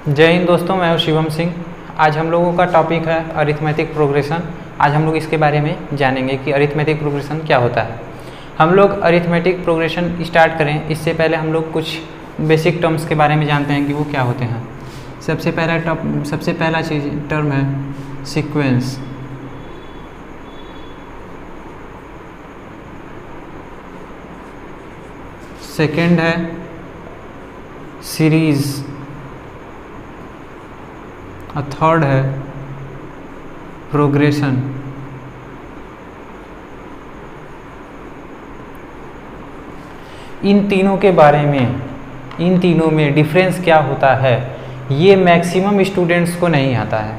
जय हिंद दोस्तों, मैं हूं शिवम सिंह। आज हम लोगों का टॉपिक है अरिथमेटिक प्रोग्रेशन। आज हम लोग इसके बारे में जानेंगे कि अरिथमेटिक प्रोग्रेशन क्या होता है। हम लोग अरिथमेटिक प्रोग्रेशन स्टार्ट करें इससे पहले हम लोग कुछ बेसिक टर्म्स के बारे में जानते हैं कि वो क्या होते हैं। सबसे पहला चीज़ टर्म है सीक्वेंस। सेकेंड है सीरीज। और थर्ड है प्रोग्रेशन। इन तीनों में डिफरेंस क्या होता है ये मैक्सिमम स्टूडेंट्स को नहीं आता है।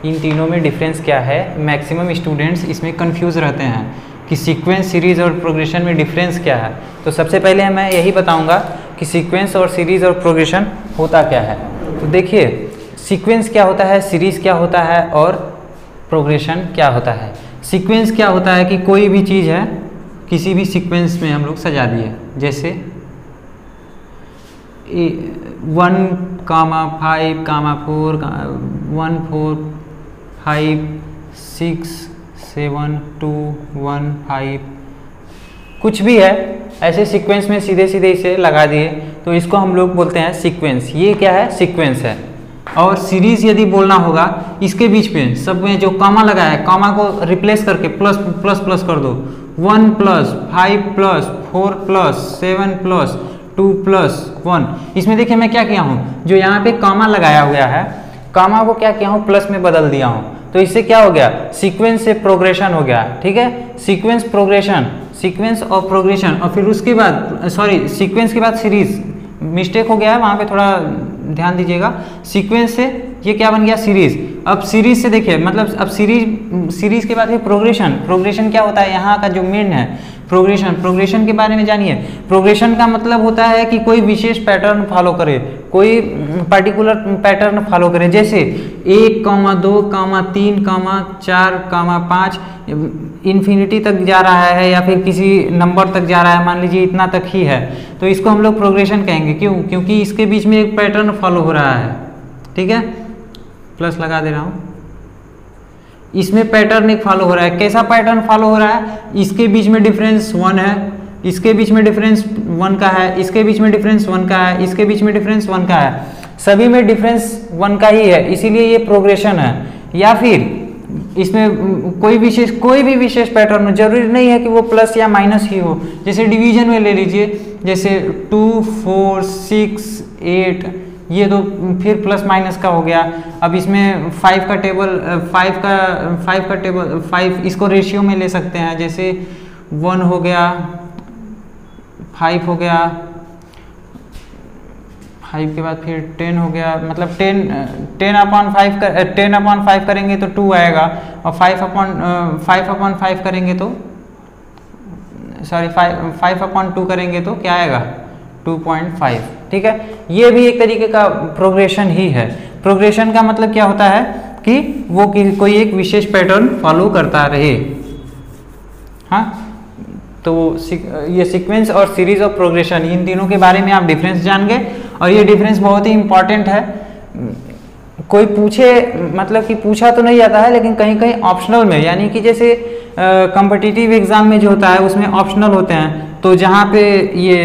इन तीनों में डिफरेंस क्या है, मैक्सिमम स्टूडेंट्स इसमें कंफ्यूज रहते हैं कि सीक्वेंस, सीरीज और प्रोग्रेशन में डिफरेंस क्या है। तो सबसे पहले मैं यही बताऊंगा कि सीक्वेंस और सीरीज और प्रोग्रेशन होता क्या है। तो देखिए, सीक्वेंस क्या होता है, सीरीज क्या होता है और प्रोग्रेशन क्या होता है। सीक्वेंस क्या होता है कि कोई भी चीज़ है किसी भी सीक्वेंस में हम लोग सजा दिए, जैसे 1, 5, 4, 1, 4, 5, 6, 7, 2, 1, 5 कुछ भी है, ऐसे सीक्वेंस में सीधे सीधे इसे लगा दिए तो इसको हम लोग बोलते हैं सीक्वेंस। ये क्या है, सीक्वेंस है। और सीरीज यदि बोलना होगा, इसके बीच में सब में जो कामा लगा है, कामा को रिप्लेस करके प्लस प्लस प्लस कर दो। 1 plus 5 plus 4 plus 7 plus 2 plus 1। इसमें देखिए मैं क्या किया हूँ, जो यहाँ पे कामा लगाया हुआ है, कामा को क्या किया हूँ, प्लस में बदल दिया हूँ। तो इससे क्या हो गया, सीक्वेंस से प्रोग्रेशन हो गया। ठीक है, सीक्वेंस प्रोग्रेशन, सीक्वेंस और प्रोग्रेशन। और फिर उसके बाद सीक्वेंस के बाद सीरीज। मिस्टेक हो गया है वहाँ पे, थोड़ा ध्यान दीजिएगा। सीक्वेंस से ये क्या बन गया, सीरीज। अब सीरीज से देखिए, मतलब अब सीरीज के बाद फिर प्रोग्रेशन। प्रोग्रेशन क्या होता है, यहाँ का जो मेन है प्रोग्रेशन के बारे में जानिए। प्रोग्रेशन का मतलब होता है कि कोई विशेष पैटर्न फॉलो करे, कोई पर्टिकुलर पैटर्न फॉलो करे। जैसे 1, 2, 3, 4, 5 इन्फिनिटी तक जा रहा है या फिर किसी नंबर तक जा रहा है, मान लीजिए इतना तक ही है, तो इसको हम लोग प्रोग्रेशन कहेंगे। क्यों? क्योंकि इसके बीच में एक पैटर्न फॉलो हो रहा है। ठीक है, प्लस लगा दे रहा हूँ। इसमें पैटर्न एक फॉलो हो रहा है। कैसा पैटर्न फॉलो हो रहा है, इसके बीच में डिफरेंस 1 है, इसके बीच में डिफरेंस 1 का है, इसके बीच में डिफरेंस 1 का है, इसके बीच में डिफरेंस 1 का है, सभी में डिफरेंस 1 का ही है, इसीलिए ये प्रोग्रेशन है। या फिर इसमें कोई भी विशेष पैटर्न हो, जरूरी नहीं है कि वो प्लस या माइनस ही हो। जैसे डिवीजन में ले लीजिए, जैसे 2, 4, 6, 8, ये तो फिर प्लस माइनस का हो गया। अब इसमें 5 का टेबल 5 इसको रेशियो में ले सकते हैं। जैसे 1 हो गया, 5 हो गया, 5 के बाद फिर 10 हो गया, मतलब 10/5 करेंगे तो 2 आएगा, और 5/5 करेंगे तो 5/2 करेंगे तो क्या आएगा, 2.5। ठीक है, ये भी एक तरीके का प्रोग्रेशन ही है। प्रोग्रेशन का मतलब क्या होता है कि वो कोई एक विशेष पैटर्न फॉलो करता रहे। हाँ, तो ये सीक्वेंस और सीरीज ऑफ प्रोग्रेशन, इन तीनों के बारे में आप डिफरेंस जान गए। और ये डिफरेंस बहुत ही इंपॉर्टेंट है। कोई पूछे, मतलब कि पूछा तो नहीं जाता है, लेकिन कहीं कहीं ऑप्शनल में, यानी कि जैसे कॉम्पिटिटिव एग्जाम में जो होता है उसमें ऑप्शनल होते हैं, तो जहाँ पे ये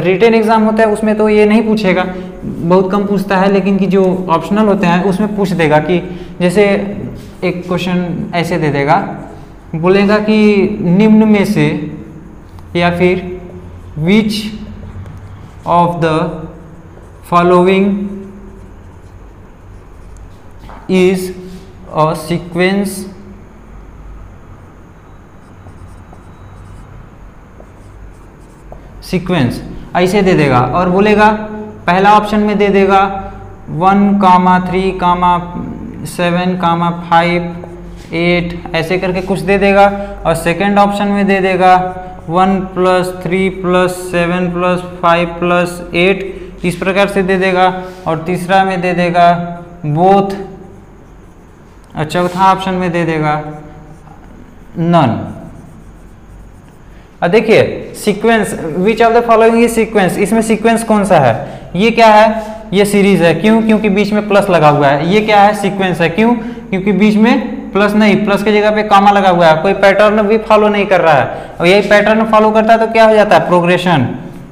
रिटन एग्जाम होता है उसमें तो ये नहीं पूछेगा, बहुत कम पूछता है। लेकिन कि जो ऑप्शनल होते हैं उसमें पूछ देगा कि जैसे एक क्वेश्चन ऐसे दे देगा, बोलेगा कि निम्न में से, या फिर which of the following is a sequence ऐसे दे देगा। और बोलेगा, पहला ऑप्शन में दे देगा 1, 3, 7, 5, 8 ऐसे करके कुछ दे देगा। और सेकंड ऑप्शन में दे देगा 1 + 3 + 7 + 5 + 8, इस प्रकार से दे देगा। और तीसरा में दे देगा बोथ, और चौथा ऑप्शन में दे देगा नन। और देखिए sequence, which of the following is sequence, इसमें सीक्वेंस कौन सा है, ये क्या है, ये सीरीज है। क्यों? क्योंकि बीच में प्लस लगा हुआ है। ये क्या है? सीक्वेंस है। क्यों? क्योंकि बीच में प्लस नहीं, प्लस की जगह पे कॉमा लगा हुआ है, कोई पैटर्न भी फॉलो नहीं कर रहा है। और यही पैटर्न फॉलो करता है तो क्या हो जाता है? प्रोग्रेशन।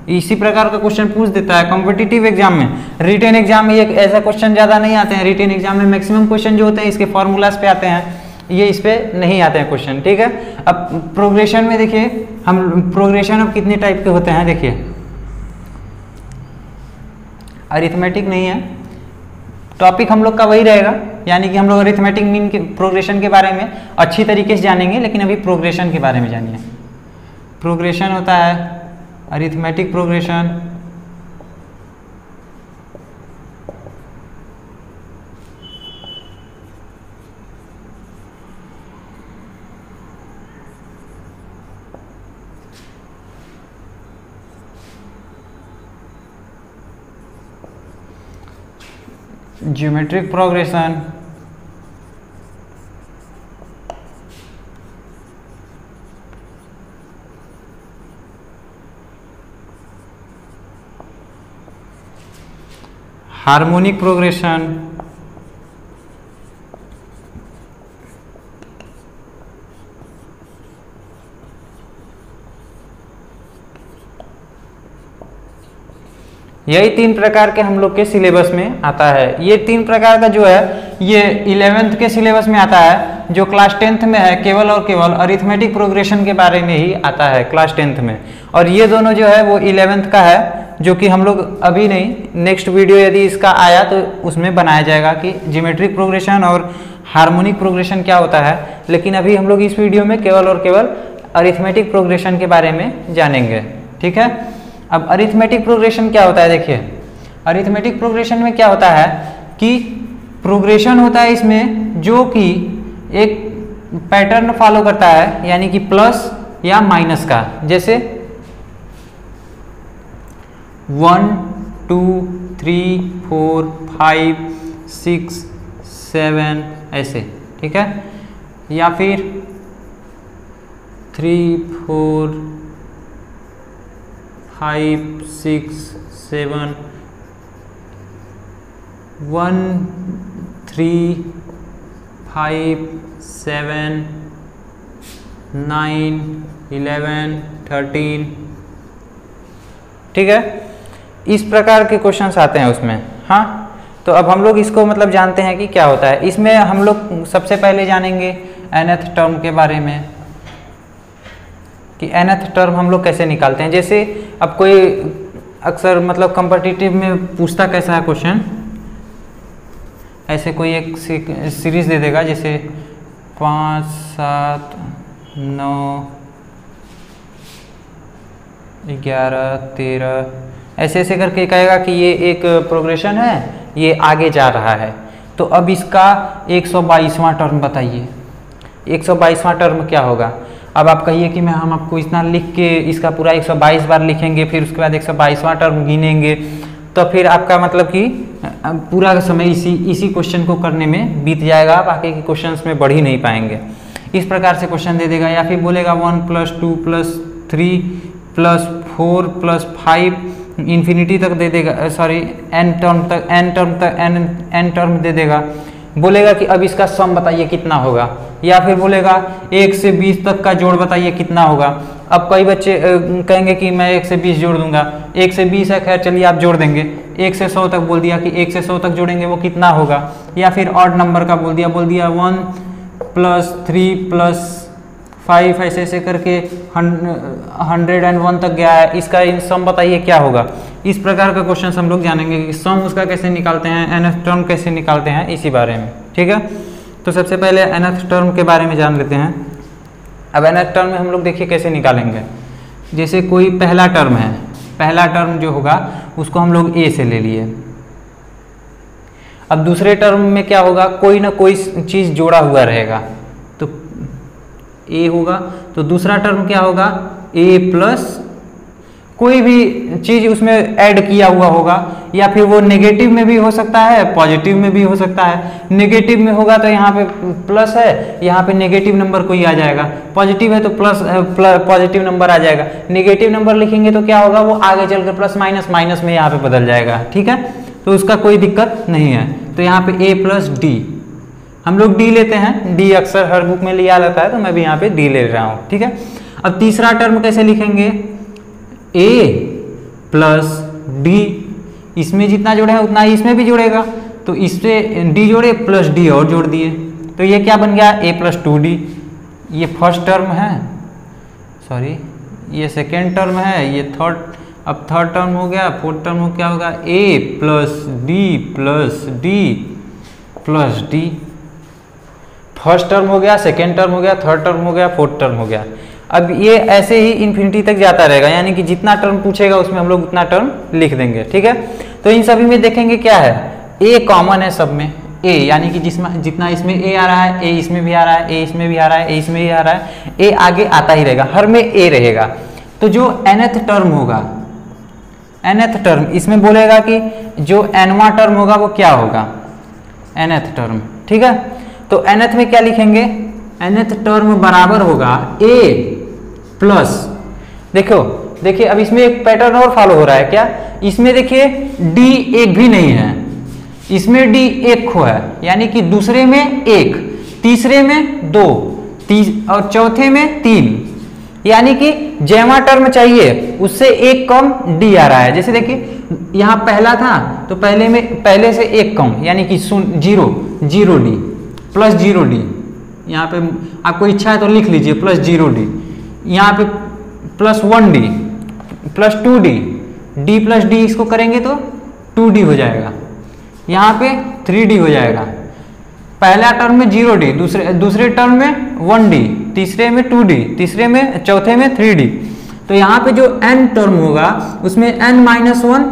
इसी प्रकार का क्वेश्चन पूछ देता है कॉम्पिटिटिव एग्जाम में। रिटेन एग्जाम में ये ऐसा क्वेश्चन ज़्यादा नहीं आते हैं। रिटेन एग्जाम में मैक्सिमम क्वेश्चन जो होते हैं इसके फॉर्मूलाज पे आते हैं, ये इस पे नहीं आते हैं क्वेश्चन। ठीक है, अब प्रोग्रेशन में देखिए, हम प्रोग्रेशन अब कितने टाइप के होते हैं देखिए। अरिथमेटिक नहीं है, टॉपिक हम लोग का वही रहेगा, यानी कि हम लोग अरिथमेटिक मीन के प्रोग्रेशन के बारे में अच्छी तरीके से जानेंगे, लेकिन अभी प्रोग्रेशन के बारे में जानिए। प्रोग्रेशन होता है arithmetic progression, geometric progression, harmonic progression, यही 3 प्रकार के हम लोग के सिलेबस में आता है। ये 3 प्रकार का जो है ये 11th के सिलेबस में आता है, जो क्लास 10th में है केवल और केवल अरिथमेटिक प्रोग्रेशन के बारे में ही आता है क्लास 10th में। और ये दोनों जो है वो 11th का है, जो कि हम लोग अभी नहीं, नेक्स्ट वीडियो यदि इसका आया तो उसमें बनाया जाएगा कि ज्योमेट्रिक प्रोग्रेशन और हार्मोनिक प्रोग्रेशन क्या होता है। लेकिन अभी हम लोग इस वीडियो में केवल और केवल अरिथमेटिक प्रोग्रेशन के बारे में जानेंगे। ठीक है, अब अरिथमेटिक प्रोग्रेशन क्या होता है देखिए। अरिथमेटिक प्रोग्रेशन में क्या होता है कि प्रोग्रेशन होता है इसमें जो कि एक पैटर्न फॉलो करता है, यानी कि प्लस या माइनस का। जैसे 1 2 3 4 5 6 7 ऐसे। ठीक है, या फिर 3 4 5 6 7 1 3 5 7 9 11 13। ठीक है, इस प्रकार के क्वेश्चंस आते हैं उसमें। हाँ, तो अब हम लोग इसको मतलब जानते हैं कि क्या होता है। इसमें हम लोग सबसे पहले जानेंगे nth टर्म के बारे में, कि nth टर्म हम लोग कैसे निकालते हैं। जैसे अब कोई अक्सर मतलब कॉम्पिटिटिव में पूछता कैसा है क्वेश्चन, ऐसे कोई एक सीरीज दे देगा, जैसे 5 7 9 11 13 ऐसे ऐसे करके कहेगा कि ये एक प्रोग्रेशन है, ये आगे जा रहा है। तो अब इसका 122वां टर्म बताइए। 122वां टर्म क्या होगा? अब आप कहिए कि हम आपको इतना लिख के इसका पूरा 122 बार लिखेंगे, फिर उसके बाद 122वां टर्म गिनेंगे, तो फिर आपका मतलब कि पूरा समय इसी क्वेश्चन को करने में बीत जाएगा, बाकी के क्वेश्चंस में बढ़ ही नहीं पाएंगे। इस प्रकार से क्वेश्चन दे देगा, या फिर बोलेगा 1 + 2 + 3 + 4 + 5 इन्फिनिटी तक दे देगा, सॉरी n टर्म दे देगा। बोलेगा कि अब इसका सम बताइए कितना होगा, या फिर बोलेगा 1 से 20 तक का जोड़ बताइए कितना होगा। अब कई बच्चे कहेंगे कि मैं 1 से 20 जोड़ दूंगा। 1 से 20 है, खैर चलिए आप जोड़ देंगे। 1 से 100 तक बोल दिया कि 1 से 100 तक जोड़ेंगे वो कितना होगा, या फिर ऑड नंबर का बोल दिया 1 + 3 + 5 ऐसे ऐसे करके 101 तक गया है, इसका सम बताइए क्या होगा। इस प्रकार का क्वेश्चन हम लोग जानेंगे कि सम उसका कैसे निकालते हैं, nth टर्म कैसे निकालते हैं, इसी बारे में। ठीक है, तो सबसे पहले nth टर्म के बारे में जान लेते हैं। अब nth टर्म में हम लोग देखिए कैसे निकालेंगे। जैसे कोई पहला टर्म है, पहला टर्म जो होगा उसको हम लोग a से ले लिए। अब दूसरे टर्म में क्या होगा, कोई ना कोई चीज़ जोड़ा हुआ रहेगा, तो a होगा। तो दूसरा टर्म क्या होगा, a प्लस कोई भी चीज़ उसमें ऐड किया हुआ होगा, या फिर वो नेगेटिव में भी हो सकता है, पॉजिटिव में भी हो सकता है। नेगेटिव में होगा तो यहाँ पे प्लस है, यहाँ पे नेगेटिव नंबर कोई आ जाएगा। पॉजिटिव है तो प्लस पॉजिटिव नंबर आ जाएगा। नेगेटिव नंबर लिखेंगे तो क्या होगा, वो आगे चलकर प्लस माइनस माइनस में यहाँ पे बदल जाएगा। ठीक है, तो उसका कोई दिक्कत नहीं है। तो यहाँ पे a प्लस डी, हम लोग डी लेते हैं, डी अक्सर हर बुक में लिया जाता है, तो मैं भी यहाँ पे डी ले रहा हूँ, ठीक है। अब तीसरा टर्म कैसे लिखेंगे, a प्लस डी, इसमें जितना जोड़े हैं उतना ही इसमें भी जोड़ेगा, तो इससे डी जोड़े प्लस डी और जोड़ दिए, तो ये क्या बन गया, a प्लस 2d। ये फर्स्ट टर्म है, सॉरी ये सेकेंड टर्म है, ये थर्ड, अब थर्ड टर्म हो गया, फोर्थ टर्म हो क्या होगा, a plus D plus D plus D. First term हो गया, सेकेंड टर्म हो गया, थर्ड टर्म हो गया, फोर्थ टर्म हो गया। अब ये ऐसे ही इन्फिनिटी तक जाता रहेगा, यानी कि जितना टर्म पूछेगा उसमें हम लोग उतना टर्म लिख देंगे, ठीक है। तो इन सभी में देखेंगे क्या है, a कॉमन है सब में, a यानी कि जिसमें जितना इसमें a आ रहा है, a इसमें भी आ रहा है, a इसमें भी आ रहा है, a इसमें भी आ रहा है, a आगे आता ही रहेगा, हर में a रहेगा। तो जो nth टर्म होगा, nth टर्म इसमें बोलेगा कि जो nवां टर्म होगा वो क्या होगा, nth टर्म, ठीक है। तो nth में क्या लिखेंगे, nth टर्म बराबर होगा a प्लस, देखो देखिए अब इसमें एक पैटर्न और फॉलो हो रहा है क्या, इसमें देखिए d एक भी नहीं है, इसमें d एक खो है, यानी कि दूसरे में एक, तीसरे में दो, और चौथे में 3, यानी कि जैवा टर्म चाहिए उससे एक कम d आ रहा है। जैसे देखिए यहाँ पहला था तो पहले से एक कम, यानी कि 0d प्लस 0d, यहाँ पे आपको इच्छा है तो लिख लीजिए प्लस 0d, यहाँ पे plus 1d plus 2d, d plus d इसको करेंगे तो 2d हो जाएगा, यहाँ पे 3d हो जाएगा। पहला टर्म में 0d, दूसरे टर्म में 1d, तीसरे में 2d, चौथे में 3d। तो यहाँ पे जो n टर्म होगा उसमें n-1,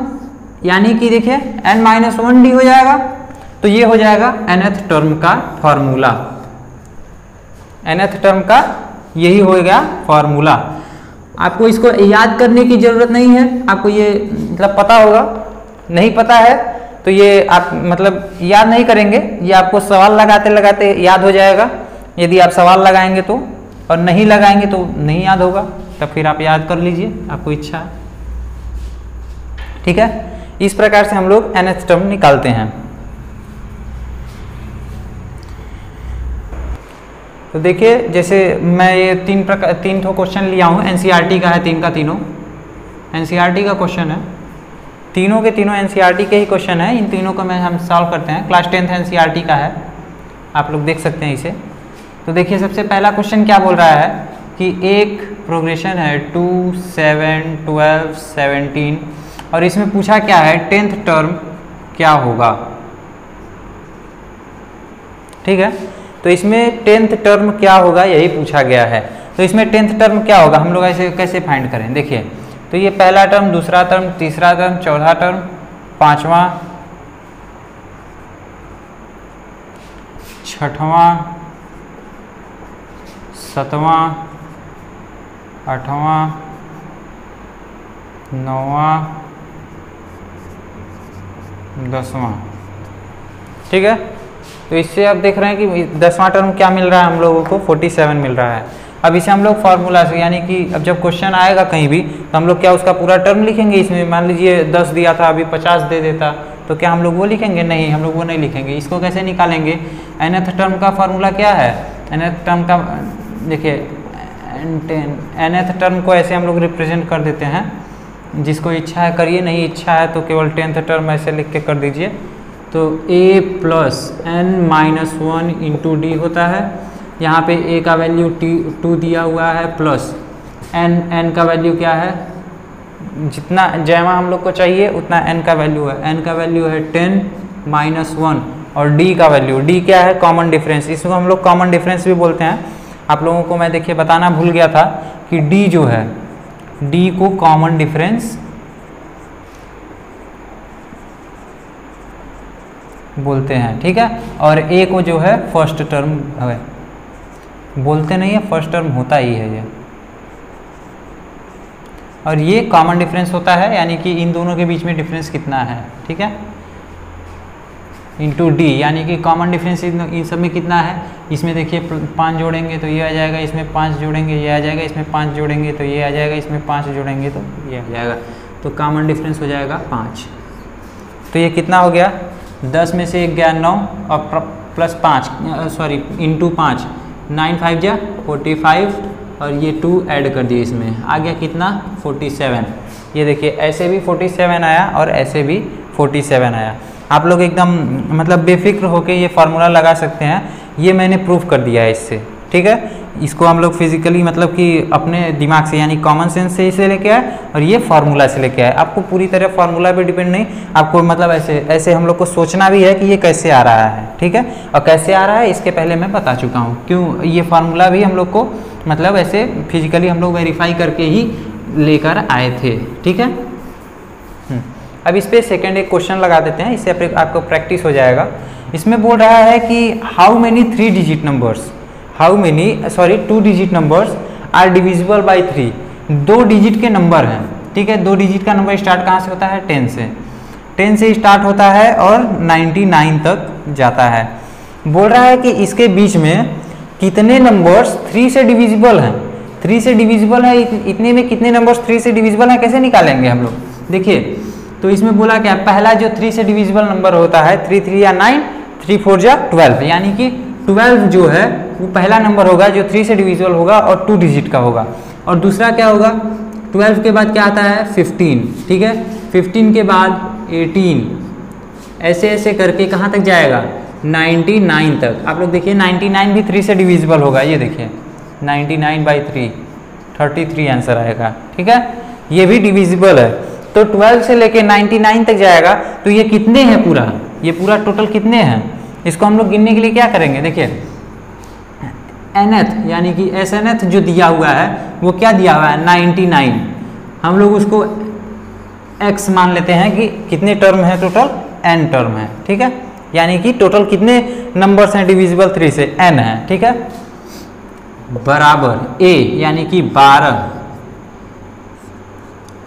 यानी कि देखिए n-1d हो जाएगा। तो ये हो जाएगा nth टर्म का फॉर्मूला, nth टर्म का यही होगा फॉर्मूला। आपको इसको याद करने की जरूरत नहीं है, आपको ये मतलब पता होगा, नहीं पता है तो ये आप मतलब याद नहीं करेंगे, ये आपको सवाल लगाते लगाते याद हो जाएगा। यदि आप सवाल लगाएंगे तो, और नहीं लगाएंगे तो नहीं याद होगा, तब फिर आप याद कर लीजिए, आपको इच्छा है, ठीक है। इस प्रकार से हम लोग nth टर्म निकालते हैं। तो देखिए जैसे मैं ये तीन ठो क्वेश्चन लिया हूँ, एनसीईआरटी का है, तीन का तीनों एनसीईआरटी का क्वेश्चन है, तीनों के तीनों एनसीईआरटी के ही क्वेश्चन है। इन तीनों को हम सॉल्व करते हैं, क्लास 10th एनसीईआरटी का है, आप लोग देख सकते हैं इसे। तो देखिए सबसे पहला क्वेश्चन क्या बोल रहा है कि एक प्रोग्रेशन है 2, 7, 12, 17 और इसमें पूछा क्या है 10th टर्म क्या होगा, ठीक है। तो इसमें 10th टर्म क्या होगा यही पूछा गया है। तो इसमें 10th टर्म क्या होगा, हम लोग ऐसे कैसे फाइंड करें, देखिए तो ये पहला टर्म, दूसरा टर्म, तीसरा टर्म, चौथा टर्म, पांचवा, छठवां, सातवां, आठवां, नौवां, 10वां, ठीक है। तो इससे आप देख रहे हैं कि 10वां टर्म क्या मिल रहा है हम लोगों को, 47 मिल रहा है। अब इसे हम लोग फार्मूला से, यानी कि अब जब क्वेश्चन आएगा कहीं भी तो हम लोग क्या उसका पूरा टर्म लिखेंगे। इसमें मान लीजिए 10 दिया था, अभी 50 दे देता तो क्या हम लोग वो लिखेंगे, नहीं हम लोग वो नहीं लिखेंगे। इसको कैसे निकालेंगे, nth टर्म का फार्मूला क्या है, nth टर्म का देखिए nth टर्म को ऐसे हम लोग रिप्रेजेंट कर देते हैं, जिसको इच्छा है करिए, नहीं इच्छा है तो केवल 10th टर्म ऐसे लिख के कर दीजिए। तो a plus n-1 into D होता है, यहाँ पे a का वैल्यू 2 दिया हुआ है, प्लस n का वैल्यू क्या है, जितना जैमा हम लोग को चाहिए उतना n का वैल्यू है, n का वैल्यू है 10-1 और d का वैल्यू, d क्या है कॉमन डिफरेंस, इसको हम लोग कॉमन डिफरेंस भी बोलते हैं। आप लोगों को मैं देखिए बताना भूल गया था कि d जो है, d को कॉमन डिफरेंस बोलते हैं, ठीक है। और a को जो है फर्स्ट टर्म है, बोलते नहीं है, फर्स्ट टर्म होता ही है ये, और ये कॉमन डिफरेंस होता है, यानी कि इन दोनों के बीच में डिफरेंस कितना है, ठीक है, इंटू डी, यानी कि कॉमन डिफरेंस इन सब में कितना है। इसमें देखिए 5 जोड़ेंगे तो ये आ जाएगा, इसमें 5 जोड़ेंगे ये आ जाएगा, इसमें 5 जोड़ेंगे तो ये आ जाएगा, इसमें 5 जोड़ेंगे तो ये आ जाएगा। तो कॉमन डिफरेंस हो जाएगा 5, तो ये कितना हो गया, 10 में से 1 गया 9 और प्लस 5 सॉरी इंटू 5, 9 5 जा 45 और ये 2 ऐड कर दिए इसमें, आ गया कितना 47। ये देखिए ऐसे भी 47 आया और ऐसे भी 47 आया। आप लोग एकदम मतलब बेफिक्र होके ये फार्मूला लगा सकते हैं, ये मैंने प्रूफ कर दिया है इससे, ठीक है। इसको हम लोग फिजिकली मतलब कि अपने दिमाग से यानी कॉमन सेंस से इसे लेके आए और ये फार्मूला से लेके आए। आपको पूरी तरह फार्मूला पे डिपेंड नहीं, आपको मतलब ऐसे हम लोग को सोचना भी है कि ये कैसे आ रहा है, ठीक है। और कैसे आ रहा है इसके पहले मैं बता चुका हूँ, क्यों ये फार्मूला भी हम लोग को मतलब ऐसे फिजिकली हम लोग वेरीफाई करके ही लेकर आए थे, ठीक है। अब इस पर सेकेंड एक क्वेश्चन लगा देते हैं, इससे आपको प्रैक्टिस हो जाएगा। इसमें बोल रहा है कि how many 3 digit numbers, two digit numbers are divisible by 3। 2 digit के नंबर हैं, ठीक है। 2 डिजिट का नंबर स्टार्ट कहाँ से होता है, 10 से। 10 से स्टार्ट होता है और 99 तक जाता है। बोल रहा है कि इसके बीच में कितने नंबर्स 3 से डिविजिबल हैं। 3 से डिविजिबल है, इतने में कितने नंबर्स 3 से डिविजिबल हैं, कैसे निकालेंगे हम लोग, देखिए। तो इसमें बोला क्या, पहला जो 3 से डिविजिबल नंबर होता है 3 3 या 9, 3 4 जा 12, यानी कि 12 जो है वो पहला नंबर होगा जो 3 से डिविजिबल होगा और 2 डिजिट का होगा। और दूसरा क्या होगा, 12 के बाद क्या आता है 15, ठीक है। 15 के बाद 18, ऐसे ऐसे करके कहाँ तक जाएगा 99 तक। आप लोग देखिए 99 भी 3 से डिविजिबल होगा, ये देखिए 99/3 33 आंसर आएगा, ठीक है। ये भी डिविजिबल है। तो 12 से लेके 99 तक जाएगा, तो ये कितने हैं पूरा, ये पूरा टोटल कितने हैं, इसको हम लोग गिनने के लिए क्या करेंगे, देखिए nth यानी कि snth जो दिया हुआ है वो क्या दिया हुआ है 99, हम लोग उसको x मान लेते हैं कि कितने टर्म है, टोटल n टर्म है, ठीक है। यानी कि टोटल कितने नंबर्स हैं डिविजिबल 3 से, n है, ठीक है। बराबर a यानी कि 12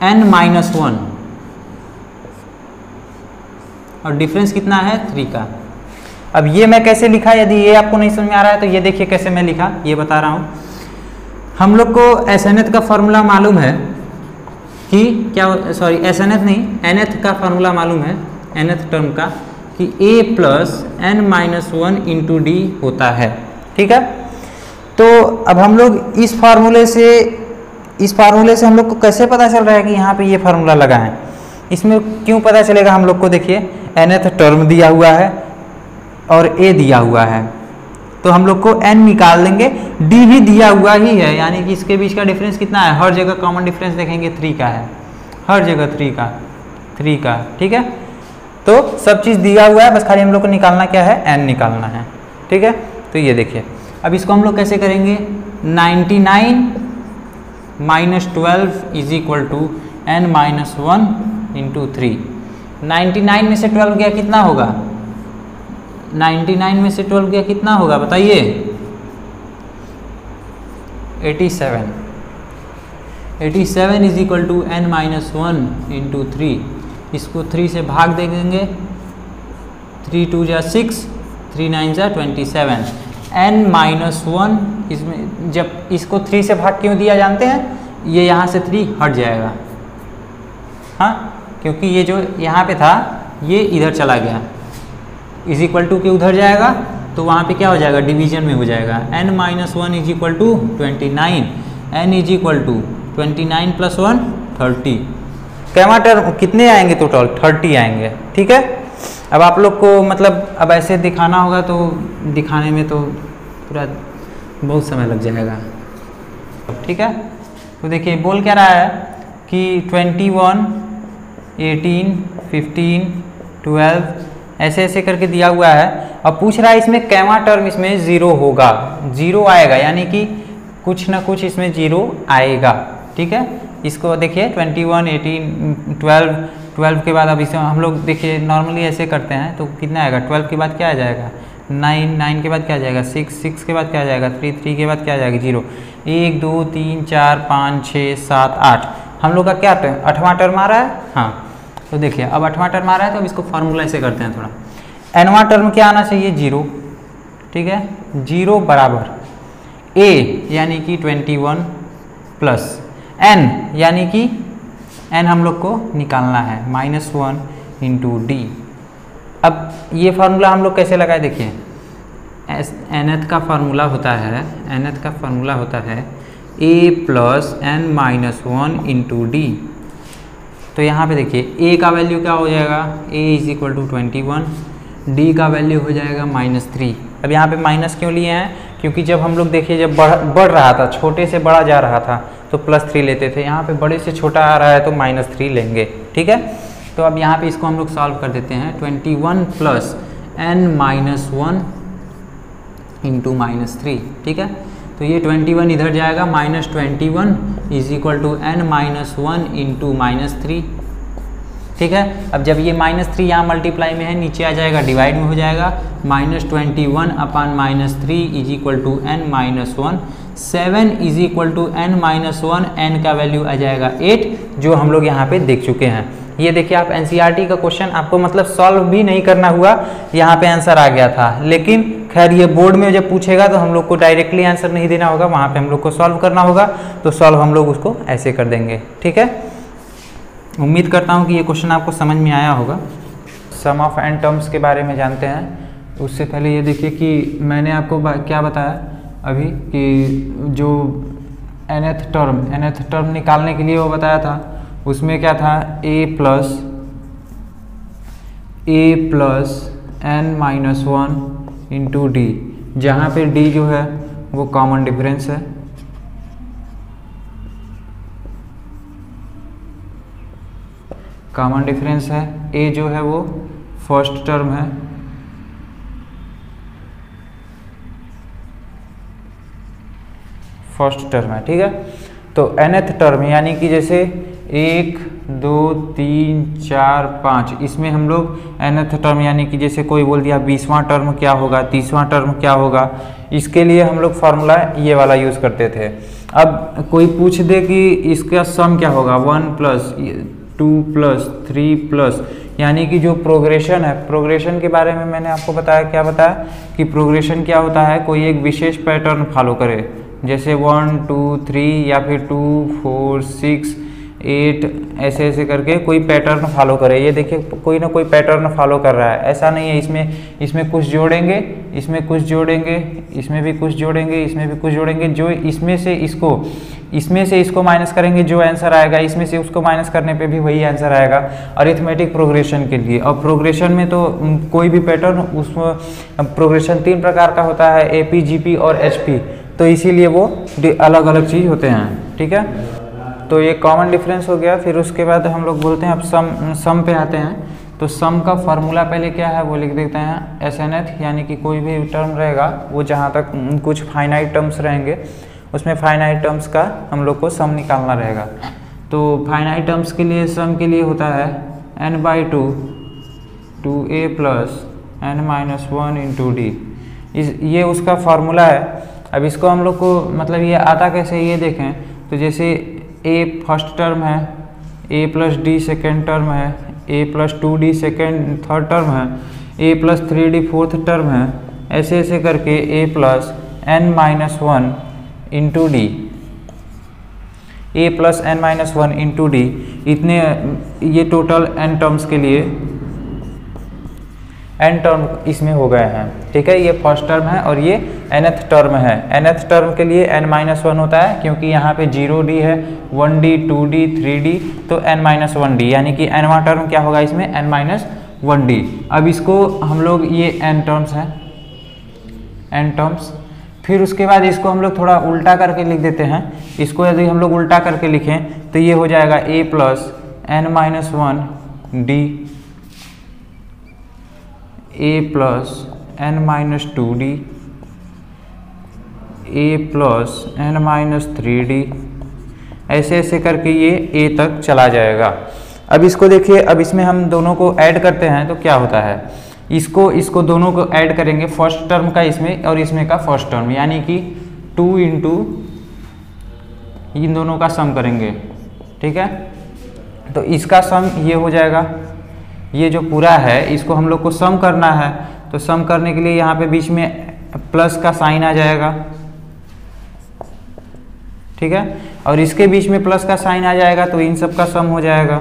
n-1 और डिफरेंस कितना है 3 का। अब ये मैं कैसे लिखा, यदि ये आपको नहीं समझ में आ रहा है तो ये देखिए कैसे मैं लिखा, ये बता रहा हूँ। हम लोग को snth का फॉर्मूला मालूम है कि क्या, सॉरी snth नहीं, nth का फॉर्मूला मालूम है, nth टर्म का, कि a plus n-1 into D होता है, ठीक है। तो अब हम लोग इस फार्मूले से हम लोग को कैसे पता चल रहा है कि यहाँ पे ये फार्मूला लगा है, इसमें क्यों पता चलेगा हम लोग को, देखिए nth टर्म दिया हुआ है और a दिया हुआ है, तो हम लोग को n निकाल लेंगे, d भी दिया हुआ ही है, यानी कि इसके बीच का डिफरेंस कितना है, हर जगह कॉमन डिफरेंस देखेंगे 3 का है, हर जगह 3 का, ठीक है। तो सब चीज़ दिया हुआ है, बस खाली हम लोग को निकालना क्या है, n निकालना है, ठीक है। तो ये देखिए अब इसको हम लोग कैसे करेंगे, 99 - 12 is equal to n-1 into 3। 99 में से 12 गया कितना होगा, 99 में से 12 गया कितना होगा बताइए, 87। 87 is equal to n-1 into 3। इसको 3 से भाग दे देंगे, 3 2 जा 6, 3 9 जा 27। n-1 इसमें जब इसको 3 से भाग क्यों दिया जानते हैं, ये यहाँ से 3 हट जाएगा, हाँ, क्योंकि ये जो यहाँ पे था ये इधर चला गया, इज इक्वल टू के उधर जाएगा, तो वहाँ पे क्या हो जाएगा, डिवीजन में हो जाएगा। n-1 is equal to 29, n is equal to 29 + 1 30। कैमा टर्म कितने आएंगे, टोटल 30 आएंगे, ठीक है। अब आप लोग को मतलब अब ऐसे दिखाना होगा, तो दिखाने में तो पूरा बहुत समय लग जाएगा, ठीक है। तो देखिए बोल क्या रहा है कि 21 18 15 12 ऐसे ऐसे करके दिया हुआ है, और पूछ रहा है इसमें कैमा टर्म इसमें 0 होगा, 0 आएगा, यानी कि कुछ ना कुछ इसमें 0 आएगा, ठीक है। इसको देखिए 21 18 12 के बाद अब इसे हम लोग देखिए नॉर्मली ऐसे करते हैं, तो कितना आएगा, 12 के बाद क्या आ जाएगा 9, 9 के बाद क्या आ जाएगा 6, 6 के बाद क्या आ जाएगा 3, 3 के बाद क्या आ जाएगा 0, 1 2 3 4 5 6 7 8। हम लोग का क्या टर्म, 8वां टर्म आ रहा है, हाँ। तो देखिए अब 8वां टर्म आ रहा है, तो अब इसको फार्मूला ऐसे करते हैं थोड़ा। nवां टर्म क्या आना चाहिए 0, ठीक है। 0 बराबर a यानी कि 21 प्लस n यानी कि n हम लोग को निकालना है -1 इंटू डी। अब ये फार्मूला हम लोग कैसे लगाए देखिए, nth का फार्मूला होता है a plus n minus one into d. तो यहाँ पे देखिए a का वैल्यू क्या हो जाएगा, a is equal to 21, d का वैल्यू हो जाएगा -3। अब यहाँ पे माइनस क्यों लिए हैं, क्योंकि जब हम लोग देखिए जब बढ़ रहा था, छोटे से बड़ा जा रहा था तो +3 लेते थे, यहाँ पे बड़े से छोटा आ रहा है तो -3 लेंगे। ठीक है, तो अब यहाँ पे इसको हम लोग सॉल्व कर देते हैं। 21 plus n minus one into -3। ठीक है, तो ये 21 इधर जाएगा, -21 is equal to n minus one into -3। ठीक है, अब जब ये -3 यहाँ मल्टीप्लाई में है, नीचे आ जाएगा, डिवाइड में हो जाएगा, -21 upon -3 is equal to n minus one. 7 is equal to n minus one, n का वैल्यू आ जाएगा 8, जो हम लोग यहाँ पे देख चुके हैं। ये देखिए आप NCERT का क्वेश्चन आपको मतलब सॉल्व भी नहीं करना हुआ, यहाँ पे आंसर आ गया था। लेकिन खैर ये बोर्ड में जब पूछेगा तो हम लोग को डायरेक्टली आंसर नहीं देना होगा, वहाँ पे हम लोग को सॉल्व करना होगा, तो सॉल्व हम लोग उसको ऐसे कर देंगे। ठीक है, उम्मीद करता हूँ कि ये क्वेश्चन आपको समझ में आया होगा। सम ऑफ n टर्म्स के बारे में जानते हैं। उससे पहले ये देखिए कि मैंने आपको क्या बताया अभी कि जो nth टर्म निकालने के लिए वो बताया था, उसमें क्या था, a plus n minus one into D, जहाँ पे d जो है वो कॉमन डिफरेंस है, a जो है वो फर्स्ट टर्म है, ठीक है। तो nth टर्म यानी कि जैसे 1 2 3 4 5, इसमें हम लोग nth टर्म यानी कि जैसे कोई बोल दिया 20वां टर्म क्या होगा, 30वां टर्म क्या होगा, इसके लिए हम लोग फार्मूला ये वाला यूज़ करते थे। अब कोई पूछ दे कि इसका सम क्या होगा, 1 प्लस 2 प्लस 3 प्लस, यानी कि जो प्रोग्रेशन है, प्रोग्रेशन के बारे में मैंने आपको बताया, क्या बताया कि प्रोग्रेशन क्या होता है, कोई एक विशेष पैटर्न फॉलो करे, जैसे 1 2 3 या फिर 2 4 6 8 ऐसे ऐसे करके कोई पैटर्न फॉलो करे। ये देखिए कोई ना कोई पैटर्न फॉलो कर रहा है, ऐसा नहीं है इसमें कुछ जोड़ेंगे, इसमें कुछ जोड़ेंगे, इसमें भी कुछ जोड़ेंगे, इसमें भी कुछ जोड़ेंगे, जो इसमें से इसको माइनस करेंगे, जो आंसर आएगा इसमें से उसको माइनस करने पे भी वही आंसर आएगा अरिथमेटिक प्रोग्रेशन के लिए। और प्रोग्रेशन में तो कोई भी पैटर्न, उसमें प्रोग्रेशन 3 प्रकार का होता है, AP GP और HP, तो इसीलिए वो अलग अलग चीज़ होते हैं। ठीक है, तो ये कॉमन डिफरेंस हो गया। फिर उसके बाद हम लोग बोलते हैं, अब सम पे आते हैं। तो सम का फार्मूला पहले क्या है वो लिख देते हैं, SNth, यानी कि कोई भी टर्म रहेगा वो जहाँ तक कुछ फाइनाइट टर्म्स रहेंगे उसमें फाइनाइट टर्म्स का हम लोग को सम निकालना रहेगा। तो फाइनाइट टर्म्स के लिए सम के लिए होता है n/2 2a plus n minus one into D, ये उसका फार्मूला है। अब इसको हम लोग को मतलब ये आता कैसे, ये देखें तो जैसे a फर्स्ट टर्म है, a plus D second term है, a plus 2d third term है, a plus 3d fourth term है, ऐसे ऐसे करके a plus n minus one into D, a plus n minus one into D, इतने ये total n terms के लिए n टर्म इसमें हो गए हैं। ठीक है, ये फर्स्ट टर्म है और ये nth टर्म है। nth टर्म के लिए n माइनस वन होता है, क्योंकि यहाँ पे 0d है, 1d 2d 3d, तो n माइनस 1d, यानी कि nवां टर्म क्या होगा इसमें, n माइनस 1d। अब इसको हम लोग, ये n टर्म्स हैं, n टर्म्स। फिर उसके बाद इसको हम लोग थोड़ा उल्टा करके लिख देते हैं। इसको यदि हम लोग उल्टा करके लिखें तो ये हो जाएगा a plus n minus one D, a plus n minus 2d, a plus n minus 3d, ऐसे ऐसे करके ये a तक चला जाएगा। अब इसको देखिए, अब इसमें हम दोनों को ऐड करते हैं तो क्या होता है, इसको दोनों को ऐड करेंगे, फर्स्ट टर्म का इसमें और इसमें का फर्स्ट टर्म, यानी कि 2 इंटू इन दोनों का सम करेंगे। ठीक है, तो इसका सम ये हो जाएगा, ये जो पूरा है इसको हम लोग को सम करना है, तो सम करने के लिए यहाँ पे बीच में प्लस का साइन आ जाएगा। ठीक है, और इसके बीच में प्लस का साइन आ जाएगा, तो इन सब का सम हो जाएगा।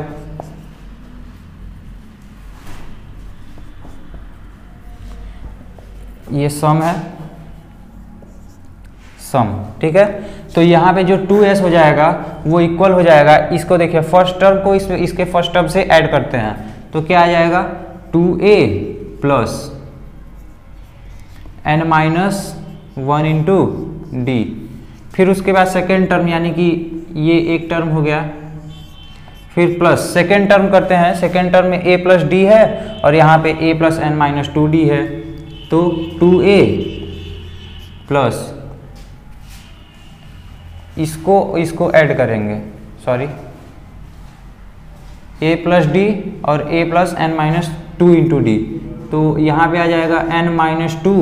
ये सम है, सम, ठीक है। तो यहाँ पे जो 2s हो जाएगा वो इक्वल हो जाएगा, इसको देखिए फर्स्ट टर्म को इसके फर्स्ट टर्म से ऐड करते हैं तो क्या आ जाएगा 2a plus n-1 into D. फिर उसके बाद सेकेंड टर्म यानी कि ये एक टर्म हो गया, फिर प्लस सेकेंड टर्म करते हैं, सेकेंड टर्म में a प्लस डी है और यहाँ पे a प्लस n-2d है, तो 2a प्लस इसको ऐड करेंगे, सॉरी a प्लस डी और a plus n-2 into d, तो यहाँ पे आ जाएगा n-2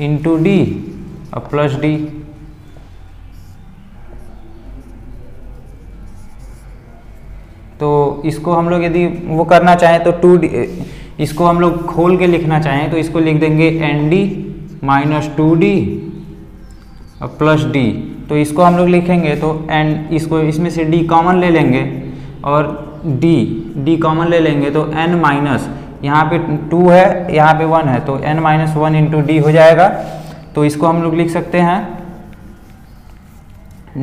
इंटू डी और प्लस डी। तो इसको हम लोग यदि वो करना चाहें तो 2d, इसको हम लोग खोल के लिखना चाहें तो इसको लिख देंगे nd माइनस 2d और प्लस d। तो इसको हम लोग लिखेंगे तो n, इसको इसमें से d कॉमन ले लेंगे और d कॉमन ले लेंगे तो n माइनस, यहाँ पे 2 है यहाँ पे 1 है तो n-1 इंटू डी हो जाएगा। तो इसको हम लोग लिख सकते हैं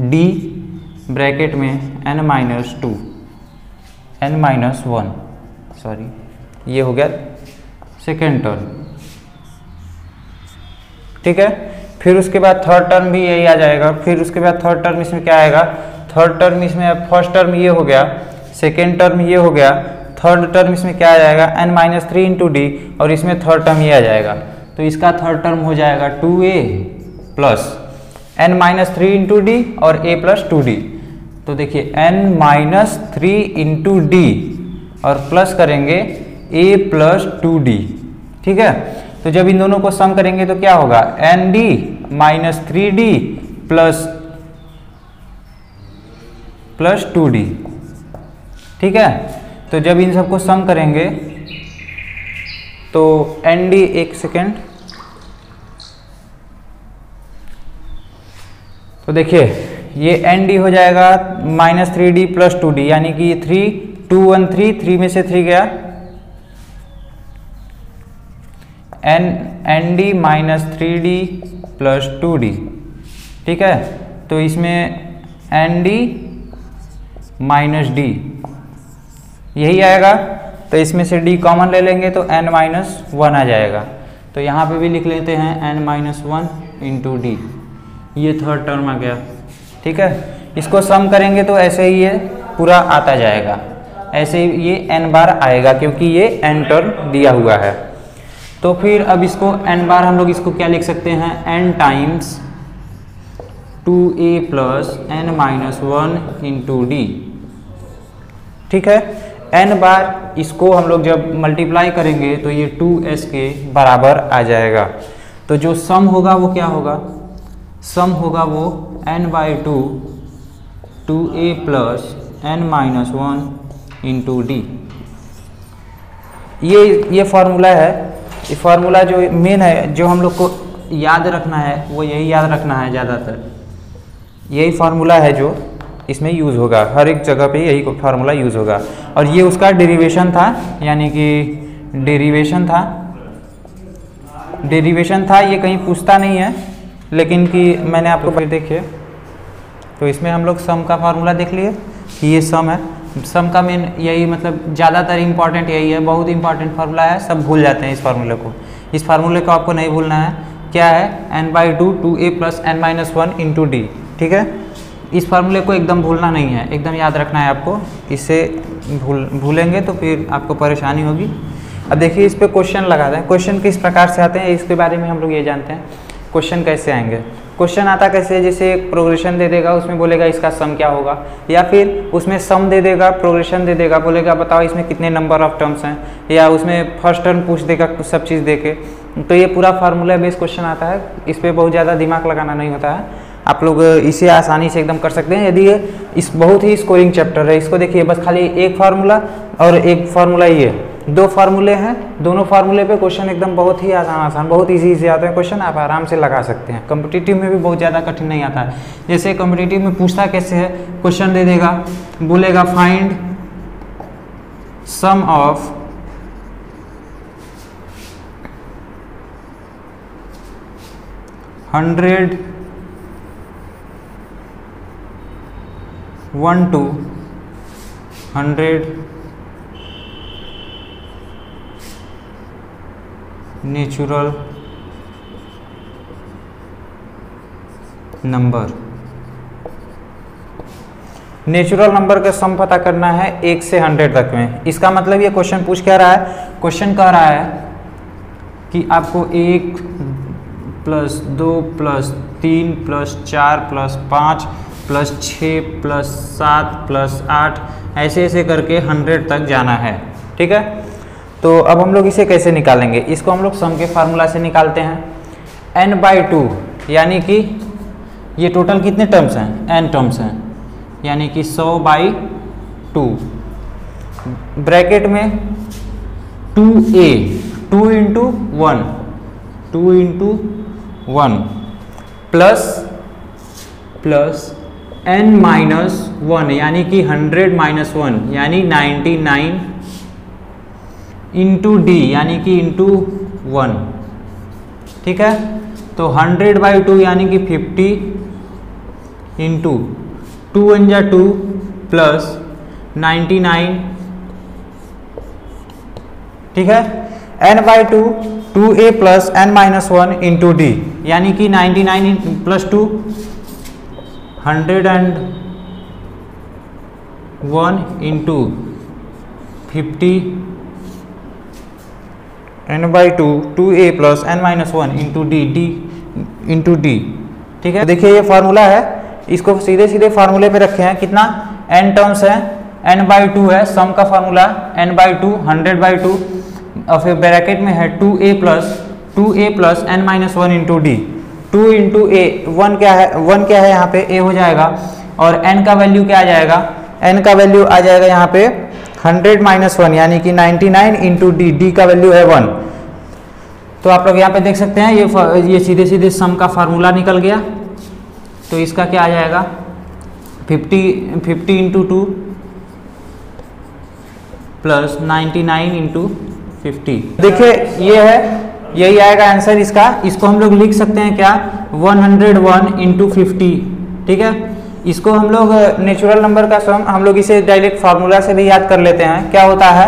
d ब्रैकेट में n-2 n-1, सॉरी ये हो गया सेकेंड टर्म, ठीक है। फिर उसके बाद थर्ड टर्म भी यही आ जाएगा, फिर उसके बाद थर्ड टर्म इसमें क्या आएगा, थर्ड टर्म इसमें फर्स्ट टर्म ये हो गया, सेकेंड टर्म ये हो गया, थर्ड टर्म इसमें क्या आ जाएगा n-3 इंटू डी और इसमें थर्ड टर्म ये आ जाएगा। तो इसका थर्ड टर्म हो जाएगा 2a plus n-3 into D और a प्लस 2d। तो देखिए n-3 इंटू डी और प्लस करेंगे a प्लस 2d, ठीक है। तो जब इन दोनों को सम करेंगे तो क्या होगा nd minus 3d plus 2d, ठीक है। तो जब इन सबको सम करेंगे तो nd, एक सेकेंड, तो देखिए ये nd हो जाएगा माइनस 3d प्लस 2d यानी कि 3 2 1 3 में से 3 गया, nd minus 3d plus 2d, ठीक है। तो इसमें nd माइनस d यही आएगा, तो इसमें से d कॉमन ले लेंगे तो n-1 आ जाएगा। तो यहाँ पे भी लिख लेते हैं n-1 इंटू डी, ये थर्ड टर्म आ गया, ठीक है। इसको सम करेंगे तो ऐसे ही ये पूरा आता जाएगा, ऐसे ही ये n बार आएगा क्योंकि ये n टर्म दिया हुआ है। तो फिर अब इसको n बार हम लोग इसको क्या लिख सकते हैं n times 2a plus n-1 into D, ठीक है। n बार इसको हम लोग जब मल्टीप्लाई करेंगे तो ये 2s के बराबर आ जाएगा। तो जो सम होगा वो क्या होगा, सम होगा वो n/2 2a plus n-1 into D. ये फार्मूला है, ये फार्मूला जो मेन है जो हम लोग को याद रखना है वो यही याद रखना है, ज़्यादातर यही फार्मूला है जो इसमें यूज़ होगा, हर एक जगह पे यही फार्मूला यूज़ होगा। और ये उसका डेरिवेशन था, यानी कि डेरिवेशन था, ये कहीं पूछता नहीं है लेकिन कि मैंने आपको पहले देखिए। तो इसमें हम लोग सम का फार्मूला देख लिए कि ये सम है, सम का मेन यही मतलब ज़्यादातर इंपॉर्टेंट यही है, बहुत इंपॉर्टेंट फार्मूला है, सब भूल जाते हैं इस फार्मूले को। इस फार्मूले को आपको नहीं भूलना है, क्या है n/2 2a plus n-1 into D, ठीक है। इस फार्मूले को एकदम भूलना नहीं है, एकदम याद रखना है आपको, इससे भूलेंगे तो फिर आपको परेशानी होगी। अब देखिए इस पर क्वेश्चन लगाते हैं, क्वेश्चन किस प्रकार से आते हैं इसके बारे में हम लोग ये जानते हैं। क्वेश्चन कैसे आएंगे, क्वेश्चन आता कैसे, जैसे एक प्रोग्रेशन दे देगा उसमें बोलेगा इसका सम क्या होगा, या फिर उसमें सम दे देगा प्रोग्रेशन दे देगा बोलेगा बताओ इसमें कितने नंबर ऑफ टर्म्स हैं, या उसमें फर्स्ट टर्म पूछ देगा सब चीज़ दे के। तो ये पूरा फार्मूला बेस्ड क्वेश्चन आता है, इस पर बहुत ज़्यादा दिमाग लगाना नहीं होता है, आप लोग इसे आसानी से एकदम कर सकते हैं। यदि ये इस बहुत ही स्कोरिंग चैप्टर है, इसको देखिए बस खाली एक फार्मूला और एक फार्मूला ये, दो फार्मूले हैं, दोनों फार्मूले पे क्वेश्चन एकदम बहुत ही आसान बहुत इजी आते हैं क्वेश्चन, आप आराम से लगा सकते हैं। कॉम्पिटिटिव में भी बहुत ज़्यादा कठिन नहीं आता है। जैसे कॉम्पिटिटिव में पूछता कैसे है, क्वेश्चन दे देगा, बोलेगा find sum of 100 1 to 100 natural number. Natural number का सम पता करना है 1 से 100 तक में। इसका मतलब ये क्वेश्चन पूछ क्या रहा है, क्वेश्चन कह रहा है कि आपको 1 + 2 + 3 + 4 + 5 + 6 + 7 + 8 ऐसे ऐसे करके 100 तक जाना है। ठीक है, तो अब हम लोग इसे कैसे निकालेंगे, इसको हम लोग सम के फार्मूला से निकालते हैं। n/2 यानी कि ये टोटल कितने टर्म्स हैं, n टर्म्स हैं, यानी कि 100/2 ब्रैकेट में 2a 2 × 1 2 × 1 प्लस n-1 यानी कि 100 - 1 यानी 99 × d यानी कि × 1। ठीक है, तो 100/2 यानी कि 50 × 2 × 2 प्लस 99। ठीक है, n/2 2a + n-1 × d यानी कि 99 + 2 101 × 50 n/2 2a + n-1 × d। ठीक है, देखिए ये फार्मूला है, इसको सीधे सीधे फार्मूले पे रखे हैं। कितना n टर्म्स है, n/2 है, सम का फार्मूला n/2 100/2 और फिर ब्रैकेट में है 2a + n-1 × d। 2 × a 1 क्या है, 1 क्या है यहाँ पे a हो जाएगा, और n का वैल्यू क्या आ जाएगा, n का वैल्यू आ जाएगा यहाँ पे 100 - 1 यानी कि 99 × d, d का वैल्यू है 1। तो आप लोग यहाँ पे देख सकते हैं ये सीधे सीधे सम का फार्मूला निकल गया। तो इसका क्या आ जाएगा 50 × 2 प्लस 99 × 50। देखिए ये है, यही आएगा आंसर इसका। इसको हम लोग लिख सकते हैं क्या 101 × 50। ठीक है, इसको हम लोग नेचुरल नंबर का सम हम लोग इसे डायरेक्ट फार्मूला से भी याद कर लेते हैं। क्या होता है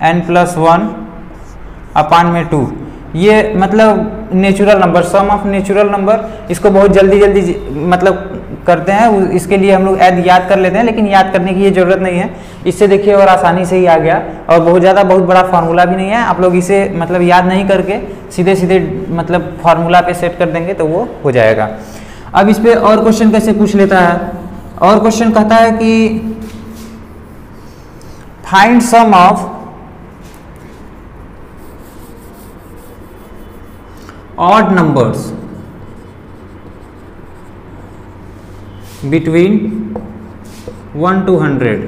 n+1/2। ये मतलब natural number, sum of natural number. इसको बहुत जल्दी जल्दी मतलब करते हैं, इसके लिए हम लोग याद कर लेते हैं, लेकिन याद करने की ये जरूरत नहीं है। इससे देखिए और आसानी से ही आ गया, और बहुत बड़ा फार्मूला भी नहीं है। आप लोग इसे मतलब याद नहीं करके सीधे सीधे मतलब फार्मूला पे सेट कर देंगे तो वो हो जाएगा। अब इस पे और क्वेश्चन कैसे पूछ लेता है, और क्वेश्चन कहता है कि find sum of odd numbers between 1 to 100।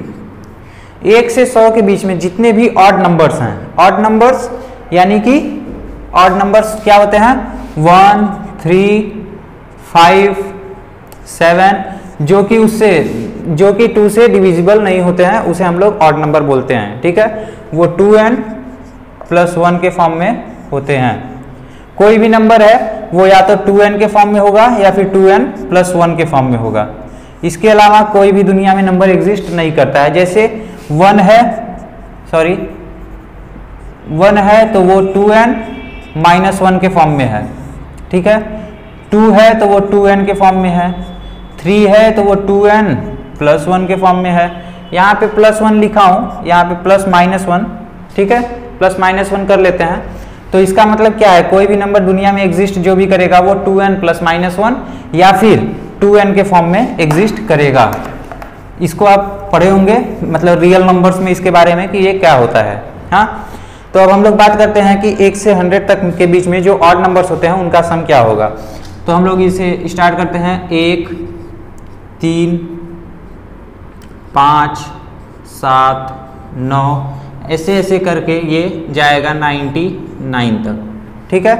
1 से 100 के बीच में जितने भी ऑड नंबर्स हैं, ऑड नंबर्स यानी कि ऑड नंबर्स क्या होते हैं 1 3 5 7, जो कि 2 से डिविजिबल नहीं होते हैं, उसे हम लोग ऑड नंबर बोलते हैं। ठीक है, वो 2n + 1 के फॉर्म में होते हैं। कोई भी नंबर है वो या तो 2n के फॉर्म में होगा या फिर 2n + 1 के फॉर्म में होगा। इसके अलावा कोई भी दुनिया में नंबर एग्जिस्ट नहीं करता है। जैसे 1 है तो वो 2n - 1 के फॉर्म में है। ठीक है, 2 है तो वो 2n के फॉर्म में है, 3 है तो वो 2n + 1 के फॉर्म में है। यहाँ पे +1 लिखा हूँ, यहाँ पे +-1। ठीक है, +-1 कर लेते हैं। तो इसका मतलब क्या है, कोई भी नंबर दुनिया में एग्जिस्ट जो भी करेगा वो 2n + -1 या फिर 2n के फॉर्म में एग्जिस्ट करेगा। इसको आप पढ़े होंगे मतलब रियल नंबर्स में इसके बारे में कि ये क्या होता है। हाँ, तो अब हम लोग बात करते हैं कि 1 से 100 तक के बीच में जो ऑड नंबर्स होते हैं उनका सम क्या होगा। तो हम लोग इसे स्टार्ट करते हैं 1 3 5 7 9 ऐसे ऐसे करके ये जाएगा 99 तक। ठीक है,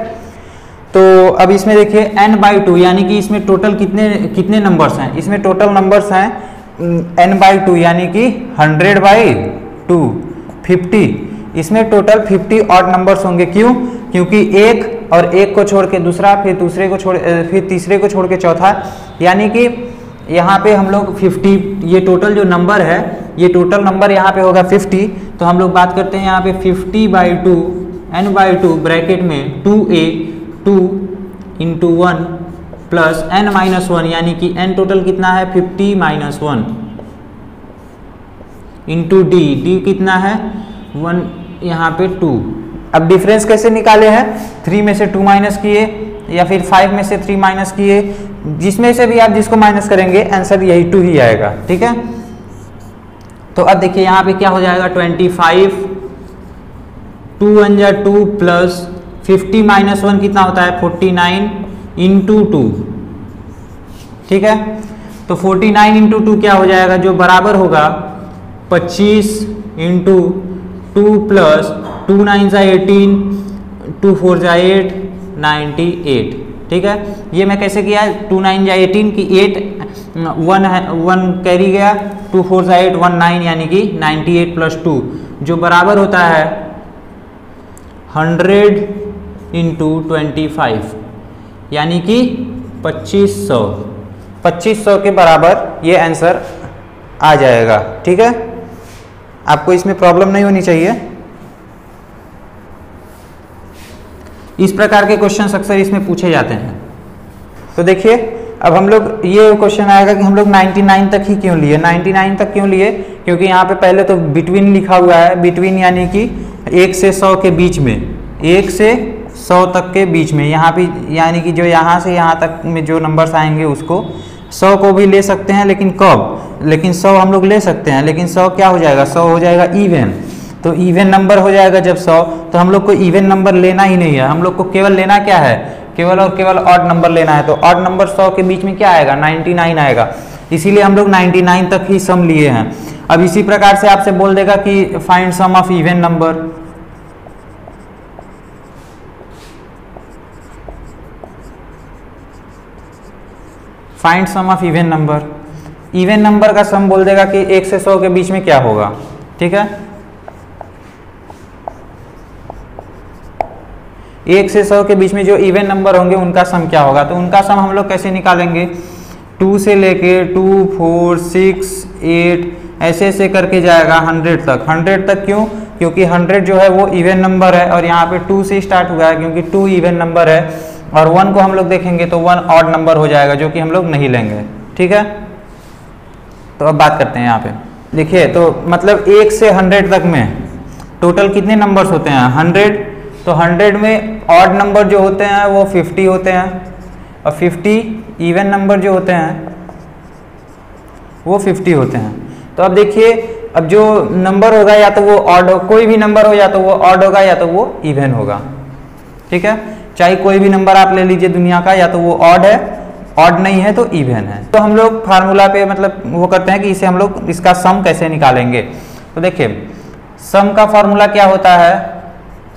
तो अब इसमें देखिए n/2 यानी कि इसमें टोटल कितने नंबर्स हैं। इसमें टोटल नंबर्स हैं n/2 यानी कि 100/2 50। इसमें टोटल 50 ऑड नंबर्स होंगे। क्यों? क्योंकि 1 और एक को छोड़ के दूसरा, फिर दूसरे को छोड़, फिर तीसरे को छोड़ के चौथा, यानी कि यहाँ पे हम लोग 50, ये टोटल जो नंबर है, ये टोटल नंबर यहाँ पे होगा 50। तो हम लोग बात करते हैं यहाँ पे 50/2 n/2 ब्रैकेट में 2a 2 × 1 प्लस n-1, यानी कि n टोटल कितना है 50 - 1 इंटू d कितना है 1, यहाँ पे 2। अब डिफरेंस कैसे निकाले हैं, 3 में से 2 माइनस किए या फिर 5 में से 3 माइनस किए, जिसमें से भी आप जिसको माइनस करेंगे आंसर यही 2 ही आएगा, ठीक है। तो अब देखिए यहाँ पे क्या हो जाएगा 25, 2 × 1 = 2 प्लस 50 - 1 कितना होता है 49 × 2, ठीक है। तो 49 × 2 क्या हो जाएगा, जो बराबर होगा 25 × 2 प्लस 2 × 9 = 18, 2 × 4 = 8, 98, ठीक है। ये मैं कैसे किया, 2 × 9 = 18 की 8 1 कैरी गया, 2 × 4 = 8, 1 9, यानी कि 98 + 2 जो बराबर होता है 100 × 25, यानी कि 2500 के बराबर ये आंसर आ जाएगा, ठीक है। आपको इसमें प्रॉब्लम नहीं होनी चाहिए। इस प्रकार के क्वेश्चन अक्सर इसमें पूछे जाते हैं। तो देखिए अब हम लोग, ये क्वेश्चन आएगा कि हम लोग 99 तक ही क्यों लिए, 99 तक क्यों लिए, क्योंकि यहाँ पे पहले तो बिटवीन लिखा हुआ है, बिटवीन यानी कि 1 से 100 के बीच में, 1 से 100 तक के बीच में, यहाँ पे यानी कि जो यहाँ से यहाँ तक में जो नंबर्स आएंगे उसको 100 को भी ले सकते हैं, लेकिन कब, लेकिन 100 हम लोग ले सकते हैं, लेकिन 100 क्या हो जाएगा, 100 हो जाएगा इवन। तो इवन नंबर हो जाएगा जब 100, तो हम लोग को इवन नंबर लेना ही नहीं है, हम लोग को केवल लेना क्या है, केवल और केवल ऑड नंबर लेना है। तो ऑड नंबर 100 के बीच में क्या आएगा 99 आएगा, इसीलिए हम लोग 99 तक ही सम लिए हैं। अब इसी प्रकार से आपसे बोल देगा कि find sum of even number, find sum of even number, even number का सम बोल देगा कि 1 से 100 के बीच में क्या होगा, ठीक है। 1 से 100 के बीच में जो इवन नंबर होंगे उनका सम क्या होगा, तो उनका सम हम लोग कैसे निकालेंगे, 2 से लेके 2 4 6 8 ऐसे ऐसे करके जाएगा 100 तक। 100 तक क्यों, क्योंकि 100 जो है वो इवन नंबर है, और यहाँ पे 2 से स्टार्ट हुआ है क्योंकि 2 इवन नंबर है, और 1 को हम लोग देखेंगे तो 1 ऑड नंबर हो जाएगा, जो कि हम लोग नहीं लेंगे, ठीक है। तो अब बात करते हैं यहाँ पे, देखिए तो मतलब 1 से 100 तक में टोटल कितने नंबर्स होते हैं 100, तो 100 में ऑड नंबर जो होते हैं वो 50 होते हैं, और 50 इवन नंबर जो होते हैं वो 50 होते हैं। तो अब देखिए, अब जो नंबर होगा या तो वो ऑड हो, कोई भी नंबर हो, या तो वो ऑड होगा या तो वो इवन होगा, ठीक है। चाहे कोई भी नंबर आप ले लीजिए दुनिया का, या तो वो ऑड है, ऑड नहीं है तो इवन है। तो हम लोग फार्मूला पे मतलब वो करते हैं कि इसे हम लोग इसका सम कैसे निकालेंगे। तो देखिए सम का फॉर्मूला क्या होता है,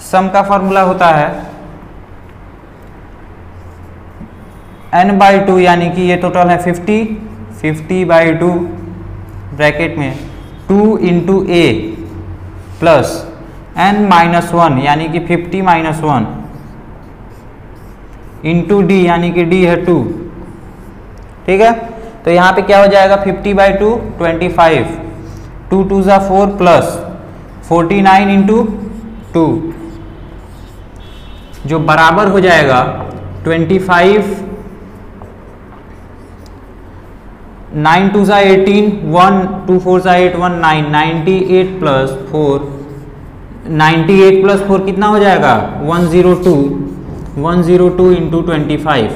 सम का फॉर्मूला होता है n/2, यानी कि ये टोटल है 50/2 ब्रैकेट में 2 × a प्लस n-1, यानी कि 50 - 1 इंटू d, यानी कि d है 2, ठीक है। तो यहाँ पे क्या हो जाएगा 50/2 25, 2 2 = 4 प्लस 49 × 2, जो बराबर हो जाएगा 25, 9 2 = 18, 1 2 4 = 8, 1 9, 98 + 4, 98 + 4 कितना हो जाएगा 102 × 25,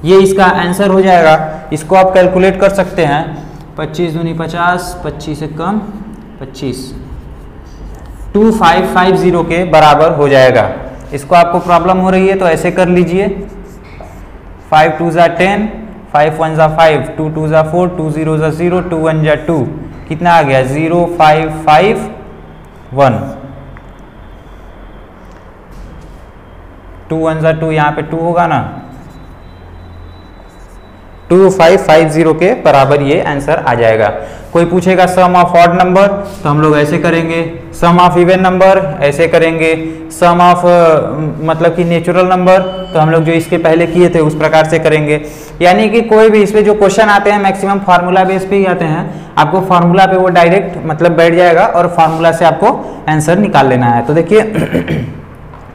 ये इसका आंसर हो जाएगा। इसको आप कैलकुलेट कर सकते हैं, 25 दूनी 50, 25 से कम 25, 2550 के बराबर हो जाएगा। इसको आपको प्रॉब्लम हो रही है तो ऐसे कर लीजिए, 5 2 = 10, 5 1 = 5, 2 2 = 4, 2 0 = 0, 2 1 = 2, कितना आ गया 0551, 2 1 = 2, यहाँ पे 2 होगा ना, 2550 के बराबर ये आंसर आ जाएगा। कोई पूछेगा सम ऑफ ऑड नंबर, तो हम लोग ऐसे करेंगे सम ऑफ इवन नंबर ऐसे करेंगे, सम ऑफ मतलब कि नेचुरल नंबर तो हम लोग जो इसके पहले किए थे उस प्रकार से करेंगे। यानी कि कोई भी इसमें जो क्वेश्चन आते हैं मैक्सिमम फार्मूला बेस पे ही आते हैं, आपको फार्मूला पे वो डायरेक्ट मतलब बैठ जाएगा और फार्मूला से आपको आंसर निकाल लेना है। तो देखिए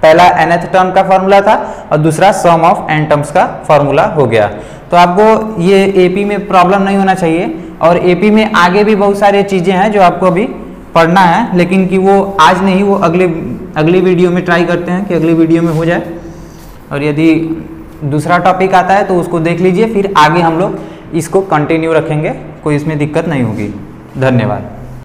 पहला nth टर्म का फार्मूला था और दूसरा सम ऑफ n टर्म्स का फार्मूला हो गया। तो आपको ये एपी में प्रॉब्लम नहीं होना चाहिए, और एपी में आगे भी बहुत सारी चीज़ें हैं जो आपको अभी पढ़ना है, लेकिन कि वो आज नहीं, वो अगली वीडियो में ट्राई करते हैं कि अगली वीडियो में हो जाए। और यदि दूसरा टॉपिक आता है तो उसको देख लीजिए, फिर आगे हम लोग इसको कंटिन्यू रखेंगे, कोई इसमें दिक्कत नहीं होगी। धन्यवाद।